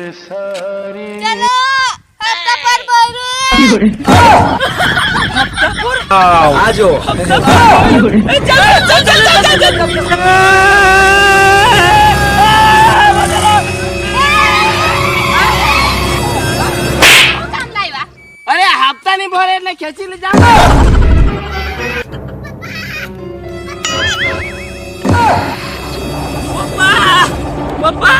चलो हफ्ता पर बोलू आजो અરે હપ્તા ની ભરે એટલે ખેંચી લે જાવ પપ્પા પપ્પા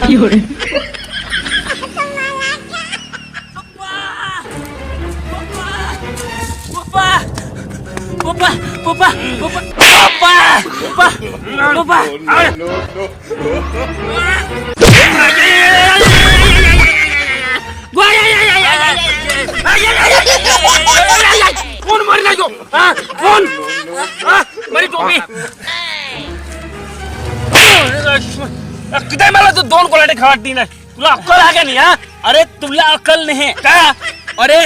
Fiore. કોણ મારી નાખ્યો કોણ મારી ટોપી किती मला तू दोन कोलाटे खावाटी ना तुला अक्कल आहे का नाही हा अरे तुला अक्कल नाही का अरे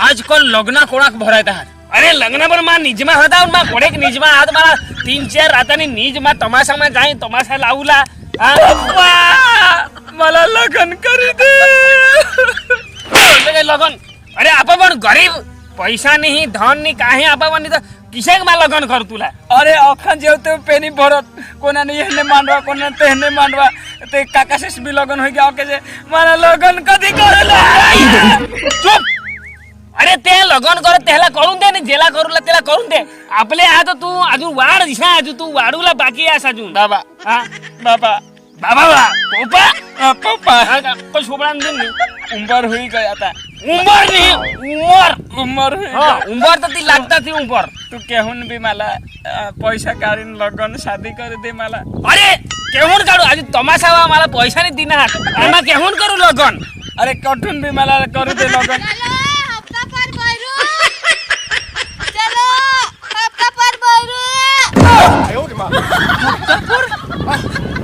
आजकाल लग्न कोणाक भरायता अरे लग्न पर मा निजमा होता मा कोडेक निजमा हात मला 3-4 रातानी निजमा तमाशा मा जाई तमाशा लावला मला लग्न करी दे लगन अरे आपा पण गरीब पैसा नाही धन नाही काही आपा पण किशाक मा लग्न कर तुला अरे अखन जेवते पेनी भरत कोणा नाही हेने मांडवा कोणा तेने मांडवा ते काकाशेस बी लगन होई गया के मला लगन कधी करला चुप अरे ते लगन कर त्याला करून दे आणि जेला करूला त्याला करून दे आपले आता तू अजून वाढ दिशा अजून तू वाढूला बाकी आहेस अजून बाबा हा बाबा बाबा पप्पा पप्पा पण सोबळान देन उंबर होई गया आता उंबर नाही उमर होई हा उंबर तर ती लागतात ती उंबर तू केहून बी मला पैसा काढीन लगन शादी कर दे मला अरे केहून काढू अजून तमाशा मला पैसा नाही दिनार आम्हा केहून करू लगन अरे कठून बी मला करू दे लगन चलो हफ्ता पर बोलू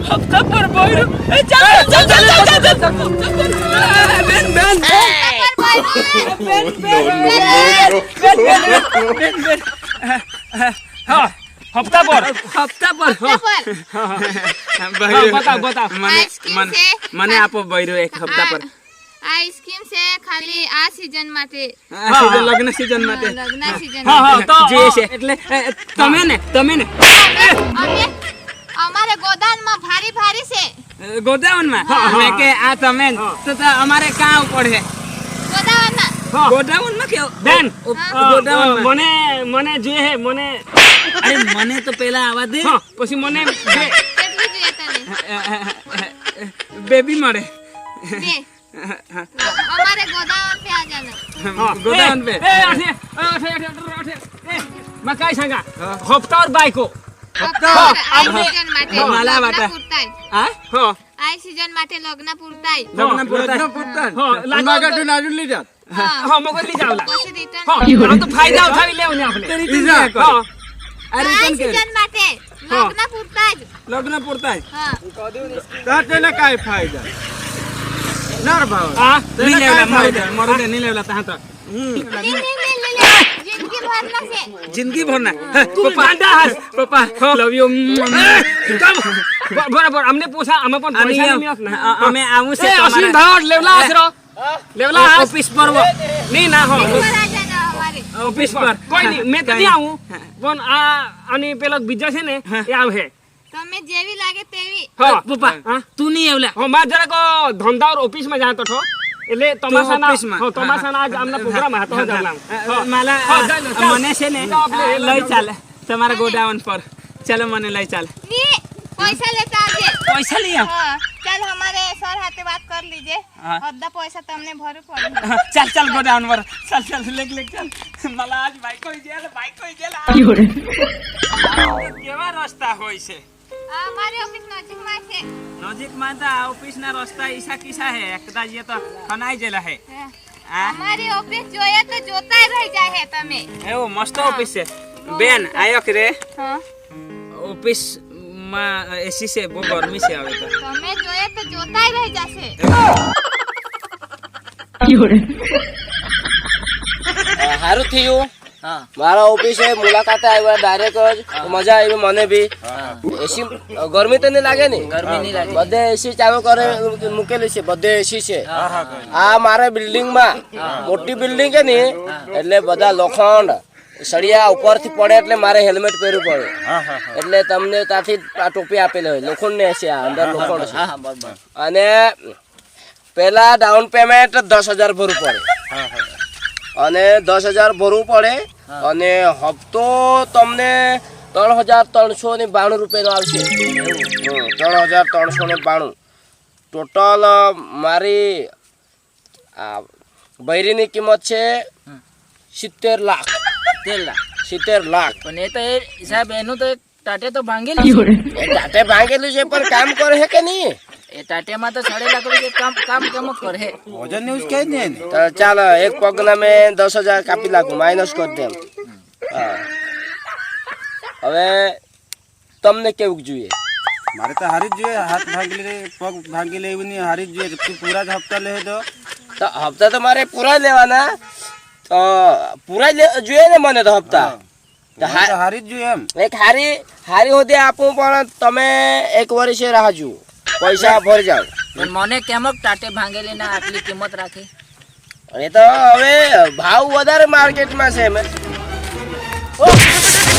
हफ्ता पर बोल चल चल चल चल बेन बेन हाँ हफ्ता पर बता बता आइसक्रीम से मने आपो बैरो एक हफ्ता पर आइसक्रीम से खाली आ सीजन माटे सीजन लग्न सीजन माटे लग्न सीजन हाँ हाँ तो જે છે એટલે તમે ને અમારે ગોદાન માં ભારી ભારી છે ગોડાઉન માં મે કે આ તમે તો અમારે કા ઉપર છે ગોદાન માં ગોડાઉન માં કે બેન ગોડાઉન માં મને મને જે હે મને અરે મને તો પહેલા આવા દે હા પછી મને જે કેટલી જોઈએ તને બેબી મળે બે हमारे गोदाम पे आ जाना गोदाउन पे ए असे मैं काय सांगा हफ्ता और बायको हफ्ता आई सीजन माटे मला लग्न वाटा पुरताय हा हो आई सीजन माटे लग्न पुरताय लग्न पुरता हो मागा टू नाजून ली जात हो मग ली जावला પછી રિટર્न हो हम तो फायदा उठावी लेवने आपले हो अरे आई सीजन माटे लग्न पुरताय लग्न पुरताय हां त्याला काय फायदा नर भाव हां नी लेवला मरू दे नी लेवला तहां तक जिंदगी भर ना से जिंदगी भर ना तू गांडा हस पप्पा लव यू कम बरोबर हमने पूछा हमें पण पैसा नहीं मिळत ना અમે આવું છે ए अश्विन भाव लेवला आसरो लेवला ऑफिस पर वो नहीं ना हो पर आ जाना हमारे ऑफिस पर કોઈ નહીં મેં કદી આવું પણ આ અને પેલો બીજો છે ને એ આવે તમે જેવી લાગે તેવી હા પપ્પા હા તું નહીં એવલા હા માં જરાક ધંધા ઓર ઓફિસ માં જાતો છો એટલે તમાસાના ઓફિસમાં? હો તમાસાના આજ આમના પ્રોગ્રામ હતો જલામ માલા મને છે ને લઈ ચાલે તમારા ગોડાઉન પર ચલો મને લઈ ચાલ नी पैसा लेता आजे પૈસા લઈ આવ हाँ, चल हमारे सर हाथे बात कर लीजिए हाँ। अद्धा पैसा तमने भरू पड़े ચાલ ચાલ ગોડાઉન પર ચાલ ચાલ લેક લેક ચાલ मला आज બાઈક હોઈ જેલ Fiore. કેવા રસ્તા હોય છે हमारे ऑफिस नजीक में है નજીકમાં તો આ ઓફિસના રસ્તા ઈસા કિસા હે એકદા જે તો ખનાઈ જેલા હે આ हमारी ऑफिस जो है तो जोता ही रह जाए है तमे એવો મસ્ત ઓફિસ છે બેન આયો કે રે हाँ ઓફિસ માં એસી છે બહુ ગરમી છે હવે તો तमे जो है तो जोता ही रह जासे Fiore. હારું થયું હા મારા ઓફિસે મુલાકાતે આવ્યા ડાયરેક્ટ જ મજા આવી મને બી એસી ગરમી તો નહીં લાગે ને ગરમી નહીં લાગે બધે એસી ચાલુ કરે મૂકેલી છે બધે એસી છે આ મારા બિલ્ડિંગમાં મોટી બિલ્ડિંગ છે ને એટલે બધા લોખંડ સળિયા ઉપરથી પડે એટલે મારે હેલ્મેટ પહેરવું પડે એટલે તમને ત્યાંથી આ ટોપી આપેલી હોય લોખંડ ને છે આ અંદર લોખંડ છે હા બરાબર અને પેલા ડાઉન પેમેન્ટ 10,000 ભરવું પડે અને 10,000 ભરવું પડે અને હપ્તો તમને 3,392 રૂપિયાનો આવશે 3,392 ટોટલ મારી આ બૈરીની કિંમત છે 70 લાખ 70 લાખ પણ એ તો એ સાહેબ એનું તો એક ટાટે તો ભાંગેલું છે એ ટાટે ભાંગેલું છે પણ કામ કરે છે કે નહીં એ ટાટેમાં તો 6.5 લાખ રૂપિયા કામ કેમ કરે તો ચાલ એક પગના મેં 10,000 કાપી નાખું માઇનસ કરી દેમ હા હવે તમને કેવું જોઈએ મારે તો હારી જ જોઈએ હાથ ભાગી લે પગ ભાગી લે એવું નહીં હારી જ જોઈએ તું પૂરા જ હપ્તા લે તો હપ્તા તો મારે પૂરા લેવાના તો પૂરા જોઈએ ને મને તો હપ્તા તો હારી જ જોઈએ એમ એક હારી હોતી આપું પણ તમે એક વર્ષે રાહ જુઓ પૈસા ભરી જાવ પણ મને કેમ ટાટે ભાંગેલી ના આટલી કિંમત રાખી એ તો હવે ભાવ વધારે માર્કેટમાં છે મેં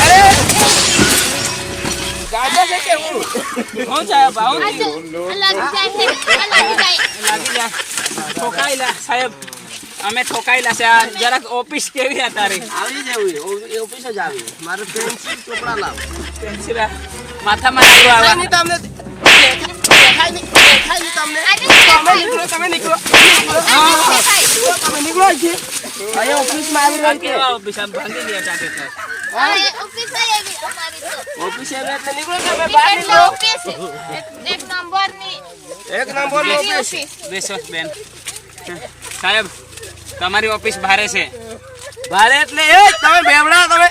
અરે ગાડા છે કે હું હું જાય ભાવ લાગી જાય ઠોકાયેલા સાહેબ અમે ઠોકાયેલા છે આ જરાક ઓફિસ કેવી આ તારી આવી જવું ઓફિસ જ આવી મારે પેન્સિલ ચોપડા લાવ પેન્સિલ માથામાં નીકળો આવા નહીં તમને દેખાય નહીં તમને તમે નીકળો અહીંયા ઓફિસમાં આવી રહ્યો છે કેવા ઓફિસ આમ ભાંગી ગયા ટાટે તો ઓફિસ આવી અમારી તો ઓફિસે આવી એટલે નીકળો તમે બહાર નીકળો ઓફિસ એક નંબરની એક નંબરનો ઓફિસ ઓફિસ બેસો બેન સાહેબ તમારી ઓફિસ ભારે છે ભારે એટલે એ તમે બેવડા તમે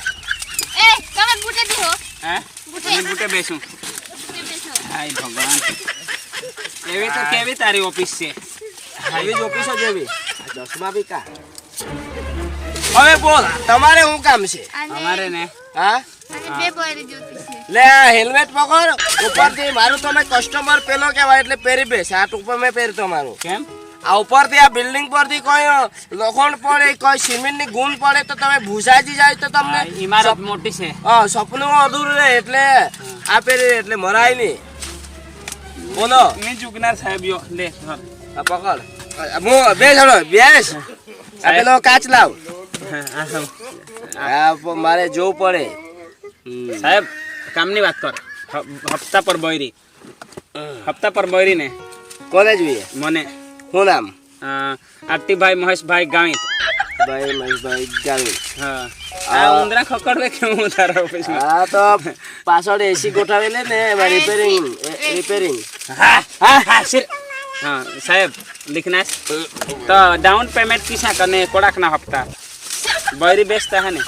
એ તમે બુટે દીહો હે બુટે બુટે બેસું બુટે બેસો હાય ભગવાન એવી તો કેવી તારી ઓફિસ છે આવી જ ઓફિસો જેવી દસમા બી કા હવે બોલ તમારે શું કામ છે અમારે ને હા અને બે બોયરી જોતી છે લે આ હેલ્મેટ પકડ ઉપરથી મારું તમે કસ્ટમર પેલો કહેવાય એટલે પહેરી બેસ આ ઉપર મેં પહેરતો મારું કેમ આ ઉપરથી આ બિલ્ડિંગ પરથી કોઈ લોખંડ પડે કોઈ સિમેન્ટની ગુણ પડે તો તમે ભૂસાજી જાય તો તમને ઇમારત મોટી છે હા સપનું અધૂરું રહે એટલે આ પહેરી એટલે મરાય નહીં બોલો મેં જુગનાર સાહેબ યો લે હા આ પકડ હું બેસ હળો બેસ આ પેલો કાચ લાવ આ મારે જોવું પડે સાહેબ કામની વાત કર હપ્તા પર બોયરી ને કોને જોઈએ મને શું નામ આરતીભાઈ મહેશભાઈ ગામિત ભાઈ મહેશભાઈ ગામી હા આ ઉંદરા ખકડવે કે હું તારા ઓફિસમાં હા તો પાછળ એસી ગોઠવેલે ને રિપેરિંગ હા હા હા સિર हाँ साहेब लिखना है तो डाउन पेमेंट किसा करने कोड़ाक ना हफ्ता बहरी बेचता है ने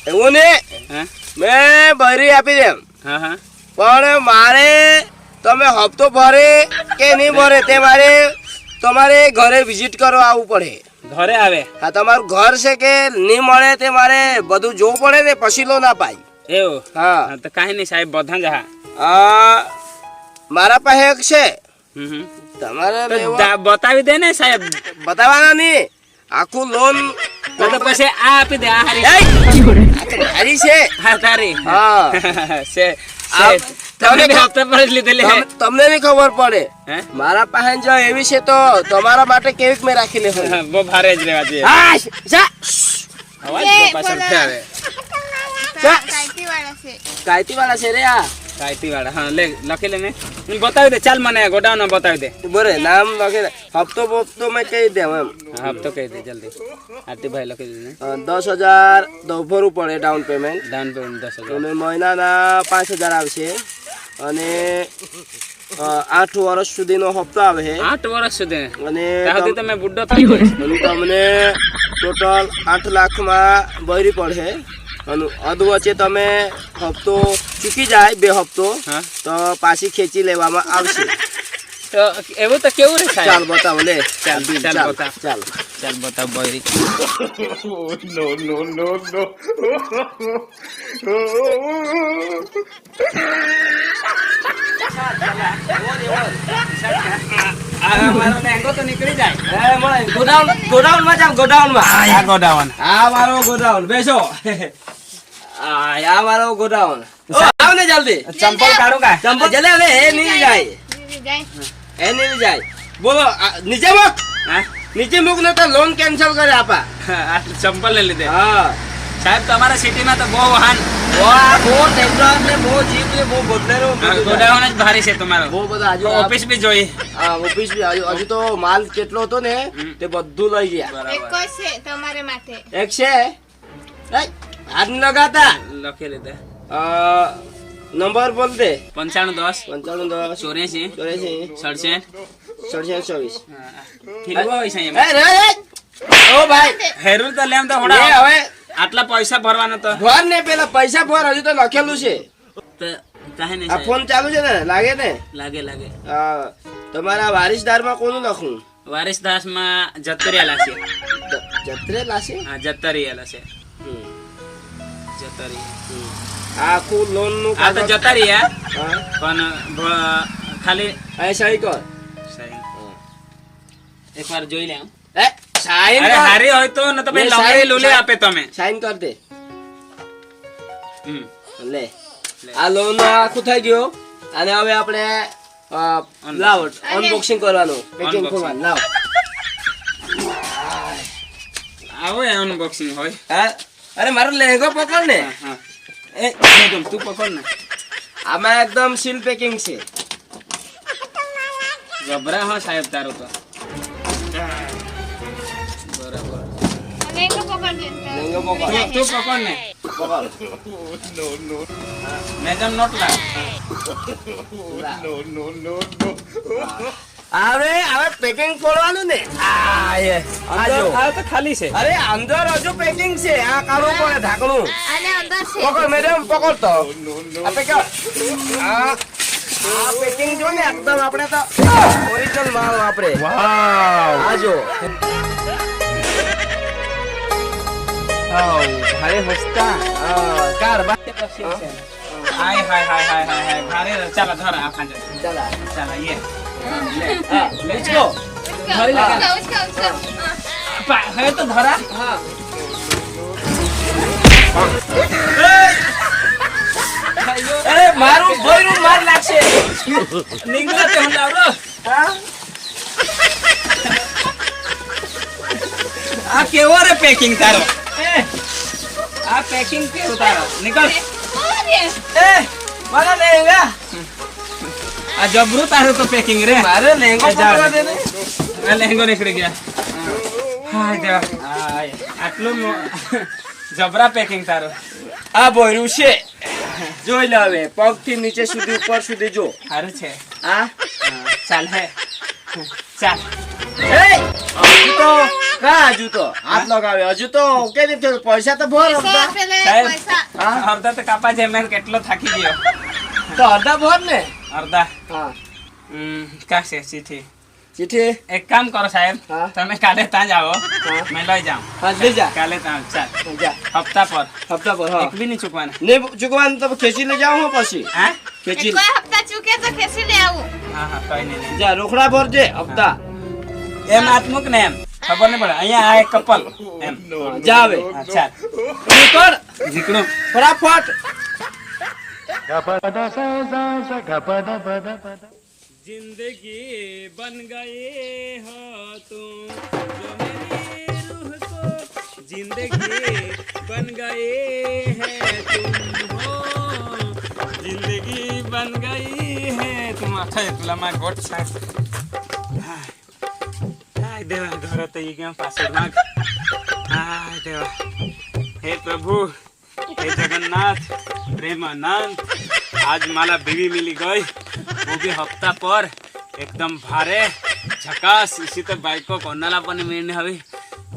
એવું ને हाँ મેં બરી આપી દેમ हाँ हाँ પણ મારે તમે હપ્તો ભરે કે નહીં ભરે તે મારે તમારે ઘરે વિઝિટ કરવા આવવું પડે घरे आवे હા તમારું ઘર છે કે નહીં મળે તે મારે બધું જોવું પડે ને પછી લો ના પાય એવું હા हाँ, तो काहे नहीं साहेब बधा जहा મારા પાસે એક છે हम्म તમારે तो લેવો- बतावी दे ने साहेब બતાવવાના નહીં આખું લોન तो पैसे आ आपी दे आ हारी હારી છે हाँ तारी હા से आप- તમને બી હપ્તા પર જ લીધેલી હે તમને નહીં ખબર પડે હે મારા પાસે જો એવી છે તો તમારા માટે કેવીક મેં રાખી લે બહુ ભારે જ રહેવા જોઈએ અવાજ બહુ પાછળથી આવે કાઈતી વાળા છે કાયતી વાળા છે રે આ કાયતી વાળા હા લે લખી લે ને બતાવી દે ચાલ મને ગોડાઉન બતાવી દે બોરે નામ લખી દે હપ્તો બપ્તો મેં કહી દેમ એમ હા તો કહી દે જલ્દી આરતીભાઈ લખી દે ને 10,000 ભરવું પડે ડાઉન પેમેન્ટ ડાઉન પેમેન્ટ 10,000 અને મહિનાના 5,000 આવશે અને 8 વર્ષ સુધીનો હપ્તો આવે છે 8 વર્ષ સુધી અને ત્યાં સુધી તમે બુડ્ઢો થઈ જાય અને તમને ટોટલ 8 લાખમાં ભરી પડશે અને અધ વચ્ચે તમે હપ્તો ચૂકી જાય બે હપ્તો હા તો પાછી ખેંચી લેવામાં આવશે તો એવું તો કેવું રે ચાલ સાહેબ બતાવો લે ચાલ, ચાલ, ચાલ બતાવ. ચાલ चल बता बॉयरी મારો લેંગો તો નીકળી જાય. ગોડાઉન માં જાવ ગોડાઉન માં. આ ગોડાઉન આ મારો ગોડાઉન બેસો. આ મારો ગોડાઉન. આવ ને જલ્દી. ચંપલ કાઢું કા? ચંપલ જલ્દી હવે એ નહીં જાય. એ નહીં જાય. બોલો નીચે મૂક. હા? નીચે મૂક ને તો લોન કેન્સલ કરે આપા. આ ચંપલ લઈ લીધે. હા. સાહેબ તમારા સિટીમાં તો બહુ વાહન બહુ ટેમ્પલર ને બહુ જીપ ને બહુ બોટલેરો ગોડાઉન જ ભારી છે તમારો. બહુ બધા આજુ ઓફિસ બી જોઈએ. હા ઓફિસ બી હજુ તો માલ કેટલો હતો ને તે બધું લઈ ગયા. એક જ છે તમારે માટે. એક છે હાથ લગાતા લખી લીધે. નંબર બોલ દે 9510 55 84 84 67 24 થીલું હોય છે એમ. ઓ ભાઈ હેરું તો લેમ તો એ હોડા હવે આટલા પૈસા ભરવાનો તો ભર ને પેલા પૈસા ભર હજુ તો લખેલું છે. કાહે નહીં આ સાહેબ. ફોન ચાલુ છે ને લાગે ને લાગે લાગે. તમારા વારિસદાર માં કોનું લખું વારિસદાસ માં જતરિયાલા છે. જત્રે લાશે હા જતરિયાલા છે. જતરી આખું લોન નું આ તો જતરિયા હા પણ ખાલી અહીં સહી કર. સાઈન એકવાર જોઈ લે. એ સાઈન અરે કર હારી હોય તો ન તો ભાઈ ને લંગડી સાઈન- લોલી આપે તમે. સાઈન કર દે હમ. લે આ લોન આખું થઈ ગયું અને હવે આપણે લાવ અનબોક્સિંગ કરવાનું પેકિંગ Unboxing. ખોલવાનું લાવ. આવો અનબોક્સિંગ હોય. હા અરે મારો લહેંગો પકડ ને. હા એ મેડમ તું પકડ ને. આમાં એકદમ સીલ પેકિંગ છે. ગભરા હો સાહેબ તારો તો. બરાબર. લેંગો પકડજે. લહેંગો પકડ તું પકડ ને. પકડ. મેડમ નોટ લાવ. હવે પેકિંગ ખોલવાનું ને અંદર આ તો ખાલી છે. અરે અંદર હજુ પેકિંગ છે આ કાઢવું પડે ઢાંકણું. અને અંદર છે. પકડ મેડમ પકડ તો આ પેકિંગ આ પેકિંગ જો ને એકદમ આપણે તો ઓરિજિનલ માલ વાપરે. આ જો ભારે હસતા. કાર બા હાય હાય હાય હાય હાય હાય ભારે ચાલો ધર આ ખાંજે. ચલા ચાલો યે. હા લેટ્સ ગો. उसका હે તો ધરા. હા અરે મારું ભોયરું માર લાગશે. નીકળે તે હું લાવરો. આ કેવો રે પેકિંગ તારો. આ પેકિંગ કેવું તારો. નીકળ. એ મારા લહેંગા આ જબરું તારું તો પેકિંગ રે. મારે લહેંગો એ જાઓ. પકડવા દે ને. આ લહેંગો નીકળી ગયા. હાય દેવા. હાય. આટલું જબરા પેકિંગ તારું. આ ભોયરું છે જોઈ લે હવે પગ થી નીચે સુધી ઉપર સુધી જો. સારું છે. હા ચાલ હે. ચાલ. એ હજુ તો કા હજુ તો હાથ લગાવે હજુ તો કે દીધું પૈસા તો ભર पैसा અડધા. पहले साहब। पैसा હા અડધા તો કાપા છે મેં કેટલો થાકી ગયો. તો અડધા ભર ને. અડધા. હા કા છે ચીઠી. ચીઠી એક કામ કરો સાહેબ. હા. તમે કાલે ત્યાં જ આવો. હા. મેં લઈ જાઉં. હા લઈ જા કાલે ત્યાં ચાલ. જા હપ્તા પર હપ્તા પર હા એક બી નહીં ચૂકવાના. ને ચૂકવાનું તો ખેંચી લઈ જાઉં હું પછી હા ખેંચી कोई हफ्ता चुके तो कैसे ले आऊं હા હા કઈ નહીં નહીં. જા રોકડા ભરજે હપ્તા. એમ હાથ મૂક ને એમ ખબર નહીં પડે. અહીંયા આ એક કપલ એમ. જા હવે હા, ચાલ નીકળ જીકડું. ફટાફટ. जिंदगी बन गए हो तुम जो मेरी रूह को जिंदगी बन गए हैं तुम हो जिंदगी बन गई है तुम अच्छा है तुला मा गोट सा हाय देवा घर तो ये क्या पास माग हाय देवा हे प्रभु हे जगन्नाथ प्रेमानंद आज माला बीवी मिली गई वो भी हफ्ता पर एकदम भारे झकास इसी तो बायको कोणाला पण मिळणे हवी.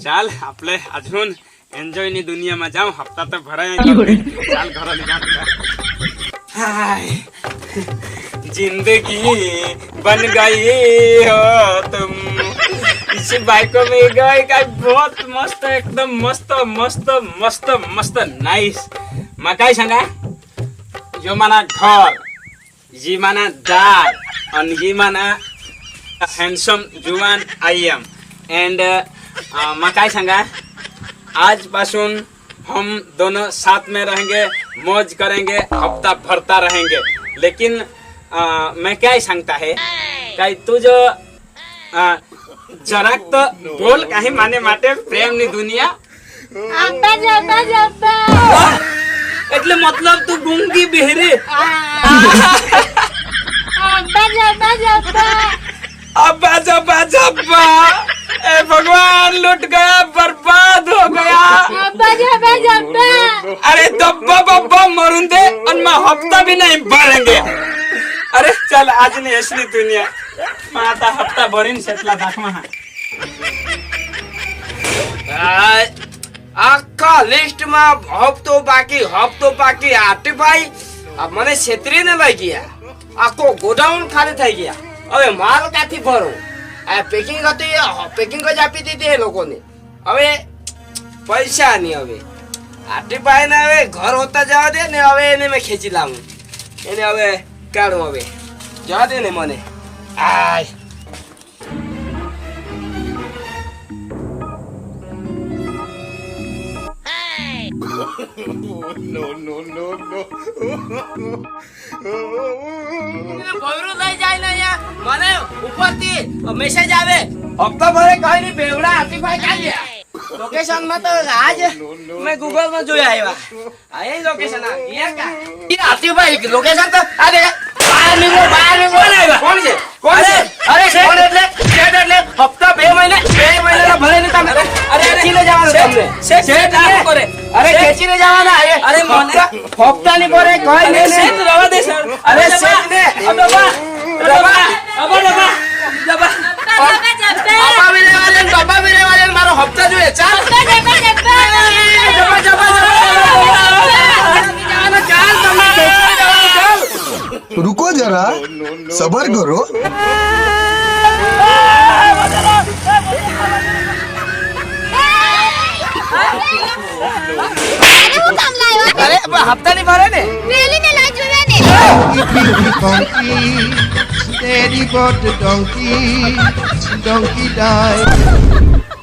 चाल आपले अजून एन्जॉय नी दुनिया में जाऊं हफ्ता तो भरा है. चाल घर ले जा. हाय जिंदगी बन गई हो तुम अशी बायको मी गई काय बहुत मस्त एकदम मस्त मस्त मस्त मस्त नाईस मग काय सांगा जो माना घर जी माना दार आणि जी माना हँडसम जुवान आई एम एंड मग काय सांगा आज पासून हम दोनों साथ में रहेंगे मौज करेंगे हफ्ता भरता रहेंगे लेकिन मैं क्या सांगता है काय तू जो જરાક તો બોલ કાહી માને માટે પ્રેમની દુનિયા અબ્બા જબ્બા જબ્બા એટલે મતલબ તું ગુંગી બહેરી અબ્બા જબ્બા જબ્બા अब्बा जब्बा जब्बा ए भगवान लुट गया बर्बाद हो गया અબ્બા જબ્બા જબ્બા अरे दब्बा बब्बा मरून दे और मैं हफ्ता भी नहीं भरेंगे अरे चल आज नहीं असली दुनिया मैं आता हफ्ता भरीन सेटला दाखवा આખા લિસ્ટમાં હપ્તો બાકી આટીભાઈ મને છેતરીને લઈ ગયા આખો ગોડાઉન ખાલી થઈ ગયા હવે માલ ક્યાંથી ભરું આ પેકિંગ હતી પેકિંગ જ આપી દીધી એ લોકોને હવે પૈસા નહીં હવે આટીભાઈને હવે ઘર હોતા જવા દે ને હવે એને મેં ખેંચી લાવું એને હવે કાઢું હવે જવા દે ને મને આય ભવરું લઈ જાય ને અહીંયા મને ઉપરથી મેસેજ આવે હપ્તા ભરે કઈ નહીં બેવડા આતિભાઈ કાઢ ગયા લોકેશન માં તો આજ મેં ગૂગલ માં જોયા આવ્યા આ એ લોકેશન આ યાર કા ઈ આતિભાઈ લોકેશન તો આ દેખ બહાર નીકળો કોણ છે અરે કોણ એટલે હપ્તા 2 મહિના ભરે ને તમે અરે ખેંચીને જવાનું તમને શેઠ આ કરે અરે ખેંચીને જવાના અરે મને હપ્તા ની ભરે કઈ નહીં શેઠ રવા દે સર અરે શેઠ ને જબ્બા ડબ્બા भी लेवा ले मारो हफ्ता जो है चाल જબ્બા જબ્બા रुको जरा सबर करो અરે હું કામ લાવ્યો अरे हफ्ता नहीं भरे ने વેલીને લઈ જોયા ને Daddy got the donkey, donkey died.